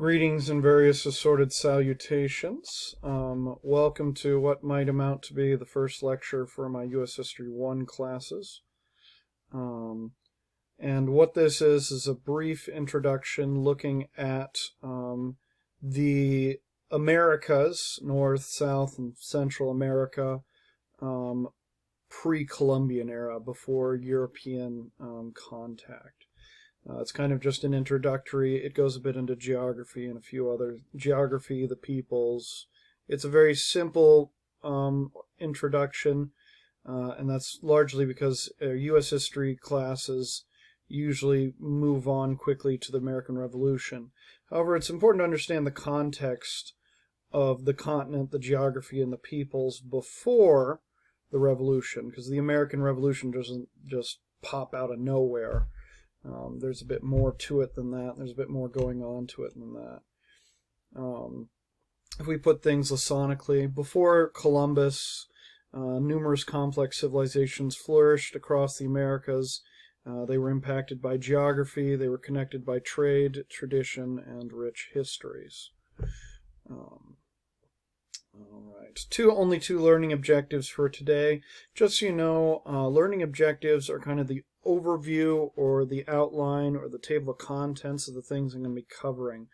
Greetings and various assorted salutations. Welcome to what might amount to be the first lecture for my U.S. History 1 classes. And what this is a brief introduction looking at the Americas, North, South, and Central America, pre-Columbian era, before European contact. It's kind of just an introductory. It goes a bit into geography and a few other geography, the peoples. It's a very simple introduction, and that's largely because U.S. history classes usually move on quickly to the American Revolution. However, it's important to understand the context of the continent, the geography, and the peoples before the Revolution, because the American Revolution doesn't just pop out of nowhere. There's a bit more to it than that. There's a bit more going on to it than that. If we put things laconically, before Columbus, numerous complex civilizations flourished across the Americas. They were impacted by geography. They were connected by trade, tradition, and rich histories. All right. Only two learning objectives for today. Just so you know, learning objectives are kind of the overview or the outline or the table of contents of the things I'm going to be covering.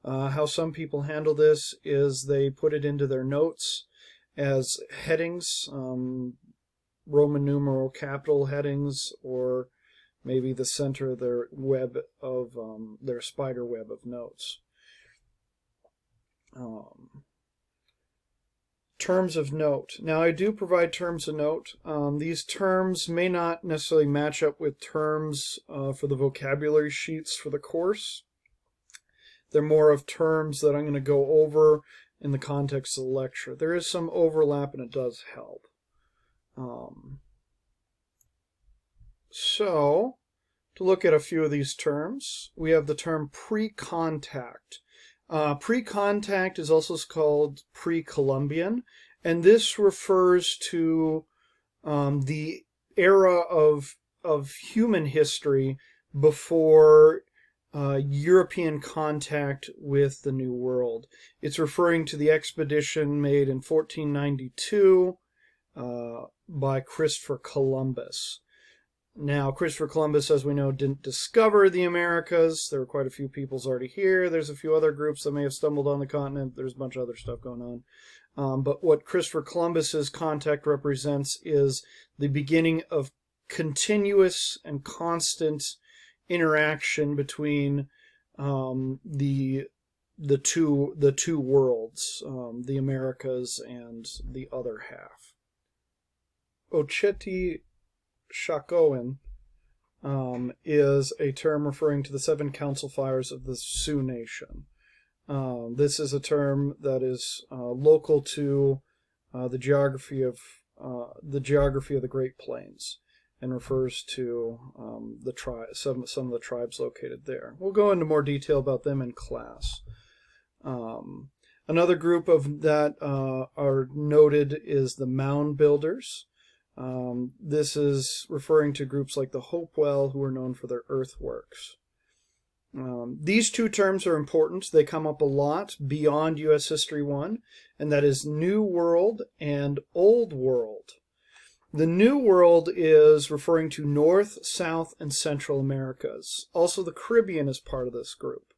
How some people handle this is they put it into their notes as headings, Roman numeral capital headings, or maybe the center of their web of their spider web of notes. Terms of note. Now, I do provide terms of note. These terms may not necessarily match up with terms for the vocabulary sheets for the course. They're more of terms that I'm going to go over in the context of the lecture. There is some overlap, and it does help. So, to look at a few of these terms, we have the term pre-contact. Pre-contact is also called pre-Columbian, and this refers to the era of human history before European contact with the New World. It's referring to the expedition made in 1492 by Christopher Columbus. Now, Christopher Columbus, as we know, didn't discover the Americas. There were quite a few peoples already here. There's a few other groups that may have stumbled on the continent. There's a bunch of other stuff going on. But what Christopher Columbus's contact represents is the beginning of continuous and constant interaction between the two worlds, the Americas and the other half. Oceti Sakowin is a term referring to the 7 council fires of the Sioux Nation. This is a term that is local to the geography of the Great Plains, and refers to some of the tribes located there. We'll go into more detail about them in class. Another group of that are noted is the mound builders. This is referring to groups like the Hopewell, who are known for their earthworks. These two terms are important. They come up a lot beyond U.S. History 1, and that is New World and Old World. The New World is referring to North, South, and Central Americas. Also, the Caribbean is part of this group.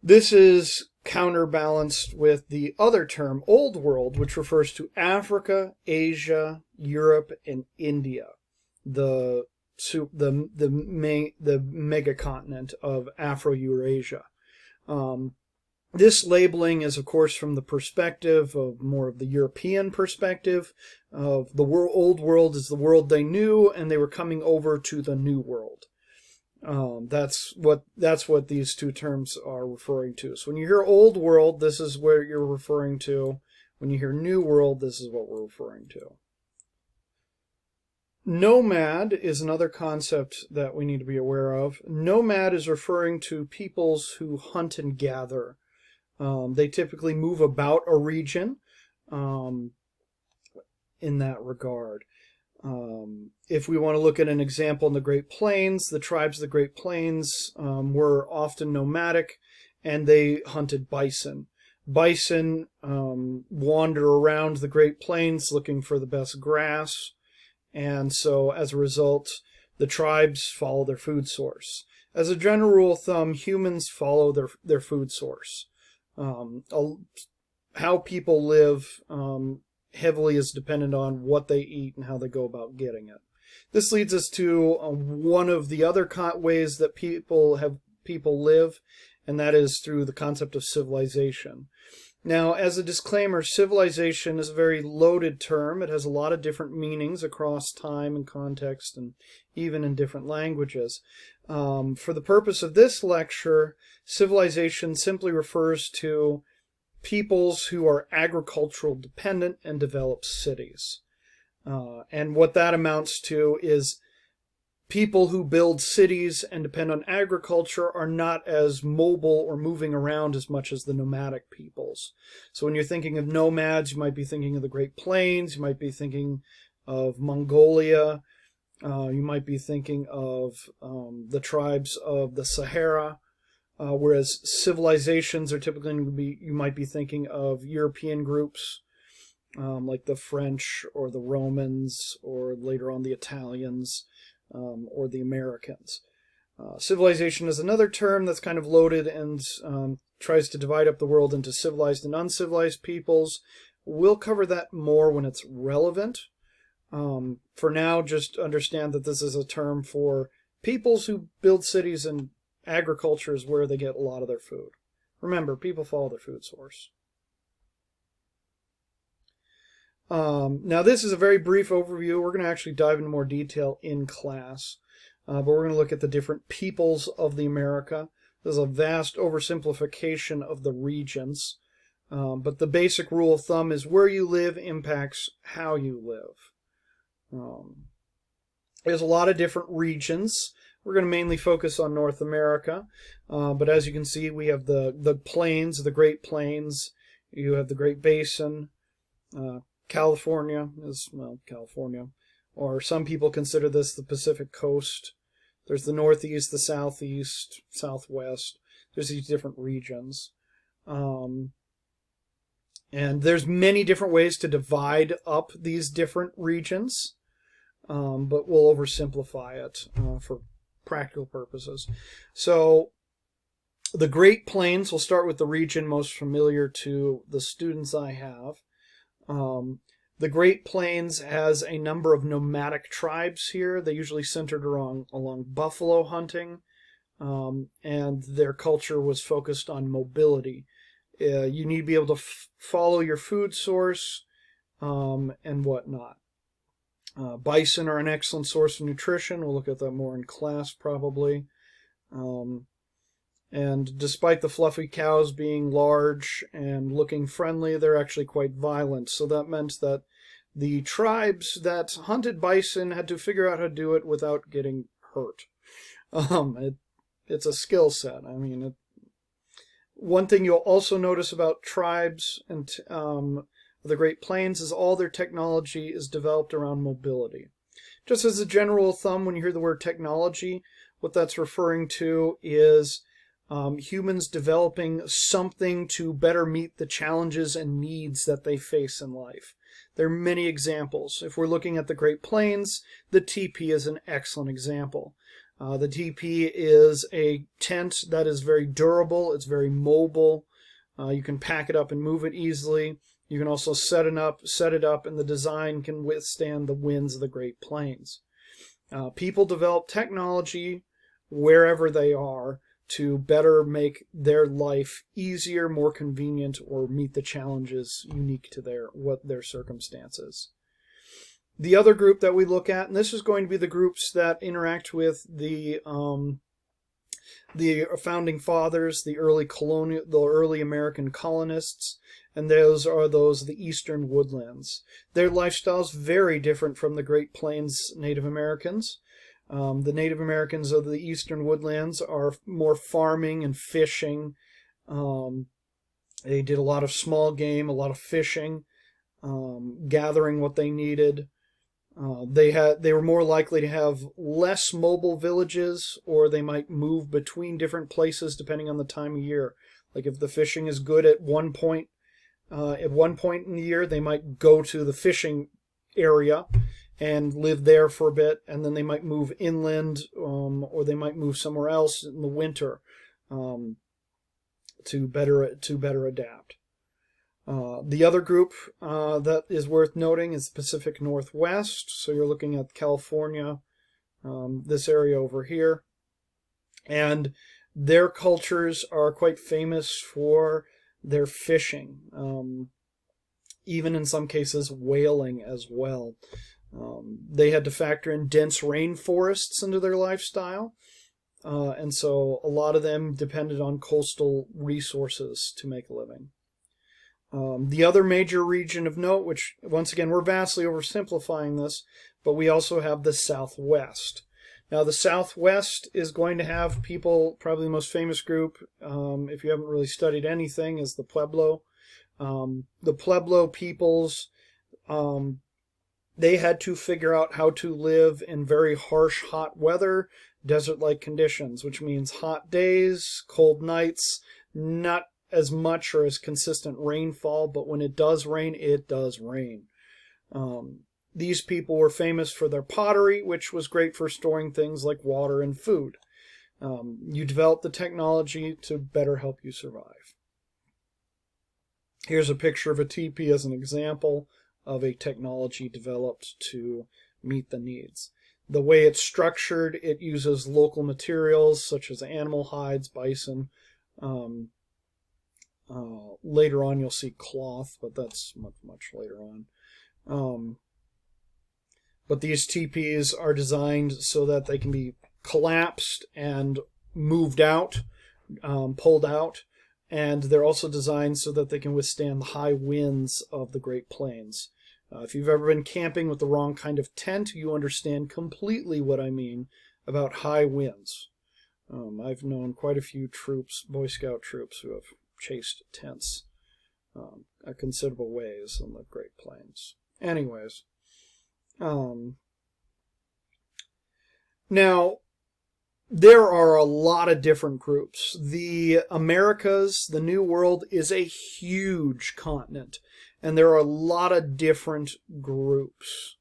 This is counterbalanced with the other term, Old World, which refers to Africa, Asia, Europe, and India, the megacontinent of Afro-Eurasia. This labeling is, of course, from the perspective of more of the European perspective of the Old World is the world they knew, and they were coming over to the New World. That's what these two terms are referring to. So when you hear Old World, this is where you're referring to. When you hear New World, this is what we're referring to. Nomad is another concept that we need to be aware of. Nomad is referring to peoples who hunt and gather. They typically move about a region in that regard. If we want to look at an example in the Great Plains, the tribes of the Great Plains were often nomadic, and they hunted bison. Bison wander around the Great Plains looking for the best grass, and so as a result, the tribes follow their food source. As a general rule of thumb, humans follow their food source. How people live heavily is dependent on what they eat and how they go about getting it. This leads us to one of the other ways that people live, and that is through the concept of civilization. Now, as a disclaimer, civilization is a very loaded term. It has a lot of different meanings across time and context, and even in different languages. For the purpose of this lecture, civilization simply refers to peoples who are agricultural dependent and develop cities. And what that amounts to is people who build cities and depend on agriculture are not as mobile or moving around as much as the nomadic peoples. So when you're thinking of nomads, you might be thinking of the Great Plains, you might be thinking of Mongolia, you might be thinking of the tribes of the Sahara, whereas civilizations are typically going to be, you might be thinking of European groups, like the French or the Romans, or later on the Italians, or the Americans. Civilization is another term that's kind of loaded and tries to divide up the world into civilized and uncivilized peoples. We'll cover that more when it's relevant. For now, just understand that this is a term for peoples who build cities, and agriculture is where they get a lot of their food. Remember, people follow their food source. Now, this is a very brief overview. We're going to actually dive into more detail in class, but we're going to look at the different peoples of the America. There's a vast oversimplification of the regions, but the basic rule of thumb is where you live impacts how you live. There's a lot of different regions. We're going to mainly focus on North America, but as you can see, we have the plains, the Great Plains. You have the Great Basin. California is, well, California, or some people consider this the Pacific Coast. There's the Northeast, the Southeast, Southwest. There's these different regions. And there's many different ways to divide up these different regions, but we'll oversimplify it for practical purposes. So the Great Plains, we'll start with the region most familiar to the students I have. The Great Plains has a number of nomadic tribes here. They usually centered along buffalo hunting, and their culture was focused on mobility. You need to be able to follow your food source and whatnot. Bison are an excellent source of nutrition. We'll look at that more in class probably. And despite the fluffy cows being large and looking friendly, they're actually quite violent. So that meant that the tribes that hunted bison had to figure out how to do it without getting hurt. It's a skill set. I mean, one thing you'll also notice about tribes and the Great Plains is all their technology is developed around mobility. Just as a general thumb, when you hear the word technology, what that's referring to is humans developing something to better meet the challenges and needs that they face in life. There are many examples. If we're looking at the Great Plains, the teepee is an excellent example. The teepee is a tent that is very durable. It's very mobile. You can pack it up and move it easily. You can also set it up, and the design can withstand the winds of the Great Plains. People develop technology wherever they are to better make their life easier, more convenient, or meet the challenges unique to their circumstances. The other group that we look at, and this is going to be the groups that interact with the founding fathers, the early American colonists, and those are of the eastern woodlands. Their lifestyles very different from the Great Plains Native Americans. The Native Americans of the eastern woodlands are more farming and fishing. They did a lot of small game, a lot of fishing, gathering what they needed. They were more likely to have less mobile villages, or they might move between different places depending on the time of year. Like if the fishing is good at one point in the year, they might go to the fishing area and live there for a bit, and then they might move inland, or they might move somewhere else in the winter, to better adapt. The other group that is worth noting is the Pacific Northwest. So you're looking at California, this area over here. And their cultures are quite famous for their fishing, even in some cases whaling as well. They had to factor in dense rainforests into their lifestyle. And so a lot of them depended on coastal resources to make a living. The other major region of note, which once again we're vastly oversimplifying this, but we also have the Southwest. Now the Southwest is going to have people, probably the most famous group, if you haven't really studied anything, is the Pueblo. The Pueblo peoples, they had to figure out how to live in very harsh, hot weather, desert-like conditions, which means hot days, cold nights, not as much or as consistent rainfall, but when it does rain, it does rain. These people were famous for their pottery, which was great for storing things like water and food. You develop the technology to better help you survive. Here's a picture of a teepee as an example of a technology developed to meet the needs. The way it's structured, it uses local materials such as animal hides, bison. Later on you'll see cloth, but that's much later on. But these teepees are designed so that they can be collapsed and moved out, pulled out, and they're also designed so that they can withstand the high winds of the Great Plains. If you've ever been camping with the wrong kind of tent, you understand completely what I mean about high winds. I've known quite a few troops, Boy Scout troops, who have chased tents a considerable ways in the Great Plains. Anyways, now there are a lot of different groups. The Americas, the New World, is a huge continent, and there are a lot of different groups.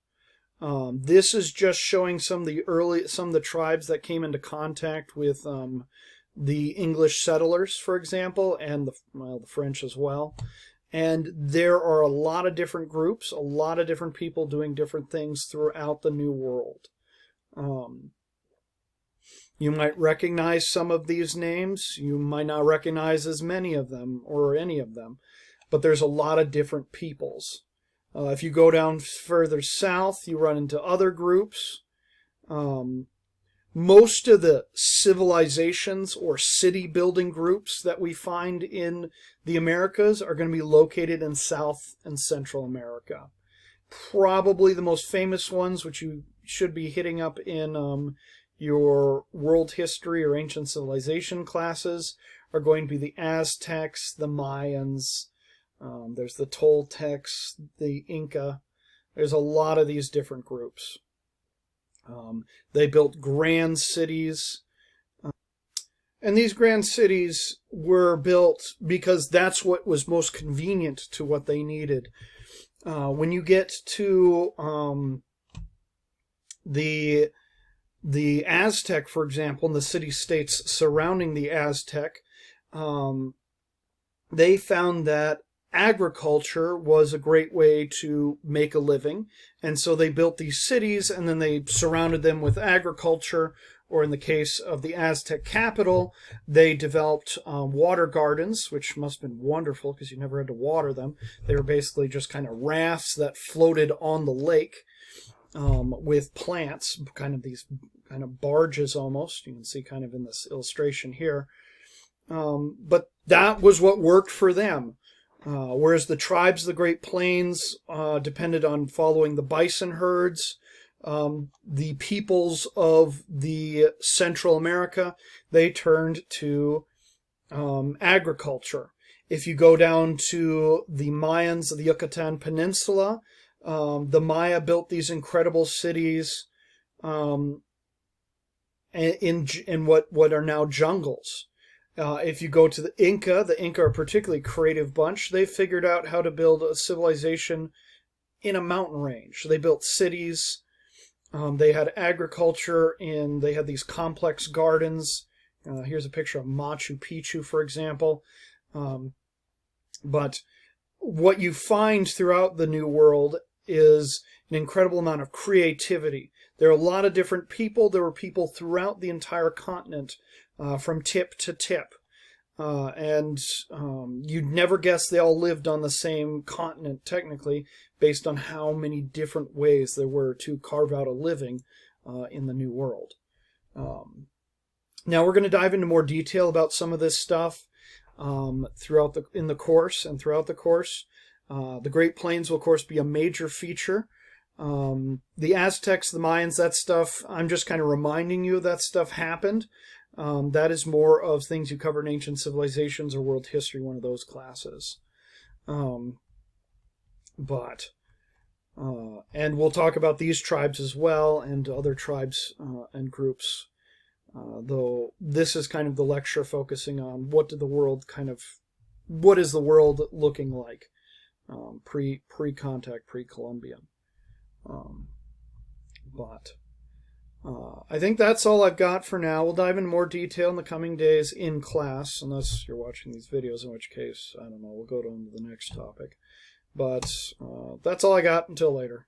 This is just showing some of the tribes that came into contact with the English settlers, for example, and the French as well. And there are a lot of different groups, a lot of different people doing different things throughout the New World. You might recognize some of these names. You might not recognize as many of them or any of them, but there's a lot of different peoples. If you go down further south, you run into other groups. Most of the civilizations or city building groups that we find in the Americas are going to be located in South and Central America. Probably the most famous ones, which you should be hitting up in your world history or ancient civilization classes, are going to be the Aztecs, the Mayans, there's the Toltecs, the Inca. There's a lot of these different groups. They built grand cities. And these grand cities were built because that's what was most convenient to what they needed. When you get to the Aztec, for example, and the city-states surrounding the Aztec, they found that agriculture was a great way to make a living, and so they built these cities and then they surrounded them with agriculture, or in the case of the Aztec capital, they developed water gardens, which must have been wonderful because you never had to water them. They were basically just kind of rafts that floated on the lake with plants, kind of these kind of barges almost. You can see kind of in this illustration here. But that was what worked for them. Whereas the tribes of the Great Plains depended on following the bison herds, the peoples of the Central America, they turned to agriculture. If you go down to the Mayans of the Yucatan Peninsula, The Maya built these incredible cities in what are now jungles. If you go to the Inca are a particularly creative bunch. They figured out how to build a civilization in a mountain range. They built cities. They had agriculture, and they had these complex gardens. Here's a picture of Machu Picchu, for example. But what you find throughout the New World is an incredible amount of creativity. There are a lot of different people. There were people throughout the entire continent, from tip to tip. And you'd never guess they all lived on the same continent, technically, based on how many different ways there were to carve out a living in the New World. Now we're going to dive into more detail about some of this stuff in the course. The Great Plains will, of course, be a major feature. The Aztecs, the Mayans, that stuff, I'm just kind of reminding you that stuff happened. That is more of things you cover in Ancient Civilizations or World History, one of those classes. And we'll talk about these tribes as well, and other tribes and groups. Though this is kind of the lecture focusing on what is the world looking like pre-contact, pre-Columbian. I think that's all I've got for now. We'll dive into more detail in the coming days in class, unless you're watching these videos, in which case, I don't know, we'll go on to the next topic. But that's all I got. Until later.